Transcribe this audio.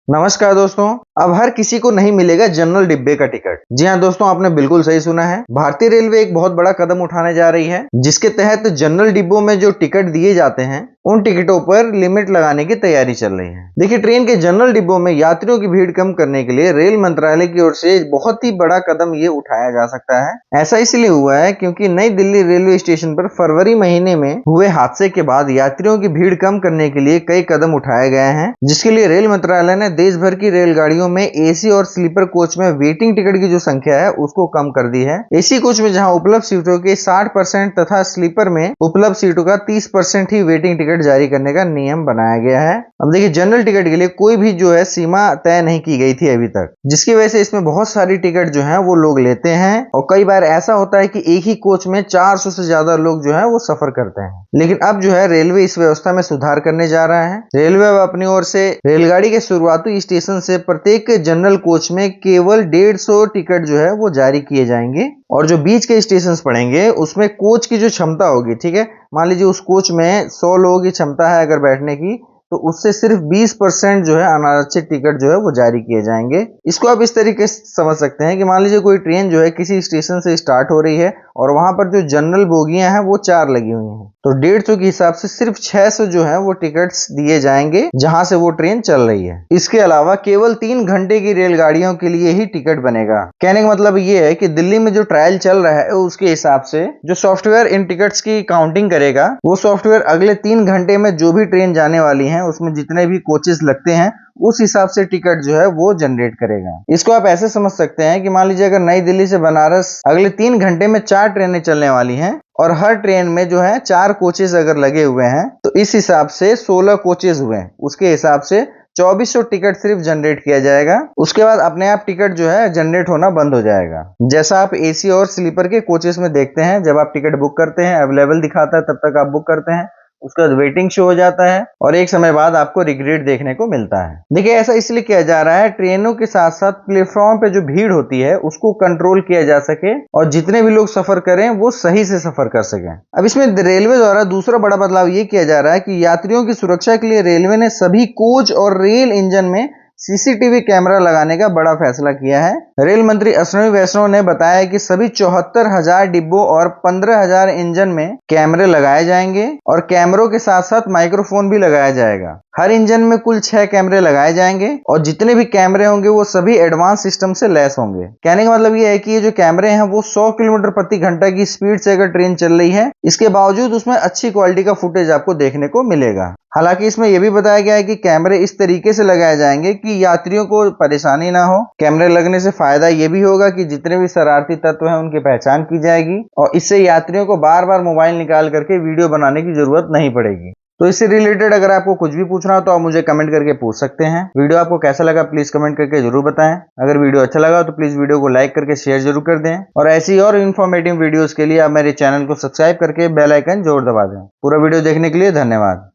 नमस्कार दोस्तों। अब हर किसी को नहीं मिलेगा जनरल डिब्बे का टिकट। जी हाँ दोस्तों, आपने बिल्कुल सही सुना है। भारतीय रेलवे एक बहुत बड़ा कदम उठाने जा रही है, जिसके तहत जनरल डिब्बों में जो टिकट दिए जाते हैं उन टिकटों पर लिमिट लगाने की तैयारी चल रही है। देखिए, ट्रेन के जनरल डिब्बों में यात्रियों की भीड़ कम करने के लिए रेल मंत्रालय की ओर से बहुत ही बड़ा कदम ये उठाया जा सकता है। ऐसा इसलिए हुआ है क्योंकि नई दिल्ली रेलवे स्टेशन पर फरवरी महीने में हुए हादसे के बाद यात्रियों की भीड़ कम करने के लिए कई कदम उठाए गए हैं, जिसके लिए रेल मंत्रालय ने देश भर की रेलगाड़ियों में एसी और स्लीपर कोच में वेटिंग टिकट की जो संख्या है उसको कम कर दी है। एसी कोच में जहां उपलब्ध सीटों के 60% तथा स्लीपर में उपलब्ध सीटों का 30% ही वेटिंग टिकट जारी करने का नियम बनाया गया है। अब देखिए, जनरल टिकट के लिए कोई भी जो है सीमा तय नहीं की गई थी अभी तक, जिसकी वजह से इसमें बहुत सारी टिकट जो है वो लोग लेते हैं और कई बार ऐसा होता है कि एक ही कोच में 400 से ज्यादा लोग जो है वो सफर करते हैं। लेकिन अब जो है रेलवे इस व्यवस्था में सुधार करने जा रहा है। रेलवे अब अपनी ओर से रेलगाड़ी के शुरुआती स्टेशन से प्रत्येक जनरल कोच में केवल 150 टिकट जो है वो जारी किए जाएंगे और जो बीच के स्टेशन पड़ेंगे उसमें कोच की जो क्षमता होगी, ठीक है, मान लीजिए उस कोच में 100 लोगों की क्षमता है अगर बैठने की, तो उससे सिर्फ 20% जो है अनारक्षित टिकट जो है वो जारी किए जाएंगे। इसको आप इस तरीके से समझ सकते हैं कि मान लीजिए कोई ट्रेन जो है किसी स्टेशन से स्टार्ट हो रही है और वहां पर जो जनरल बोगियां हैं वो 4 लगी हुई हैं, तो 150 के हिसाब से सिर्फ 600 जो है वो टिकट्स दिए जाएंगे जहां से वो ट्रेन चल रही है। इसके अलावा केवल 3 घंटे की रेलगाड़ियों के लिए ही टिकट बनेगा। कहने का मतलब ये है कि दिल्ली में जो ट्रायल चल रहा है उसके हिसाब से जो सॉफ्टवेयर इन टिकट्स की काउंटिंग करेगा, वो सॉफ्टवेयर अगले 3 घंटे में जो भी ट्रेन जाने वाली है उसमें जितने भी कोचेस लगते हैं उस हिसाब से टिकट जो है वो जनरेट करेगा। इसको आप ऐसे समझ सकते हैं कि मान लीजिए अगर नई दिल्ली से बनारस अगले 3 घंटे में 4 ट्रेनें चलने वाली हैं और हर ट्रेन में जो है 4 कोचेस अगर लगे हुए हैं, तो इस हिसाब से 16 कोचेस हुए हैं। उसके हिसाब से 2400 टिकट सिर्फ जनरेट किया जाएगा। उसके बाद अपने आप टिकट जो है जनरेट होना बंद हो जाएगा। जैसा आप एसी और स्लीपर के कोचेस में देखते हैं, जब आप टिकट बुक करते हैं अवेलेबल दिखाता है तब तक आप बुक करते हैं, उसके बाद वेटिंग शो हो जाता है और एक समय बाद आपको रिग्रेट देखने को मिलता है। देखिए, ऐसा इसलिए किया जा रहा है ट्रेनों के साथ साथ प्लेटफॉर्म पे जो भीड़ होती है उसको कंट्रोल किया जा सके और जितने भी लोग सफर करें वो सही से सफर कर सकें। अब इसमें रेलवे द्वारा दूसरा बड़ा बदलाव ये किया जा रहा है कि यात्रियों की सुरक्षा के लिए रेलवे ने सभी कोच और रेल इंजन में सीसीटीवी कैमरा लगाने का बड़ा फैसला किया है। रेल मंत्री अश्विनी वैष्णव ने बताया कि सभी 74,000 डिब्बों और 15,000 इंजन में कैमरे लगाए जाएंगे और कैमरों के साथ साथ माइक्रोफोन भी लगाया जाएगा। हर इंजन में कुल 6 कैमरे लगाए जाएंगे और जितने भी कैमरे होंगे वो सभी एडवांस सिस्टम से लैस होंगे। कहने का मतलब ये है कि ये जो कैमरे हैं वो 100 किलोमीटर प्रति घंटा की स्पीड से अगर ट्रेन चल रही है, इसके बावजूद उसमें अच्छी क्वालिटी का फुटेज आपको देखने को मिलेगा। हालांकि इसमें यह भी बताया गया है कि कैमरे इस तरीके से लगाए जाएंगे कि यात्रियों को परेशानी ना हो। कैमरे लगने से फायदा यह भी होगा कि जितने भी शरारती तत्व हैं उनकी पहचान की जाएगी और इससे यात्रियों को बार बार मोबाइल निकाल करके वीडियो बनाने की जरूरत नहीं पड़ेगी। तो इससे रिलेटेड अगर आपको कुछ भी पूछना हो तो आप मुझे कमेंट करके पूछ सकते हैं। वीडियो आपको कैसा लगा प्लीज कमेंट करके जरूर बताएं। अगर वीडियो अच्छा लगा तो प्लीज वीडियो को लाइक करके शेयर जरूर कर दें और ऐसी और इन्फॉर्मेटिव वीडियोस के लिए आप मेरे चैनल को सब्सक्राइब करके बेल आइकन जरूर दबा दें। पूरा वीडियो देखने के लिए धन्यवाद।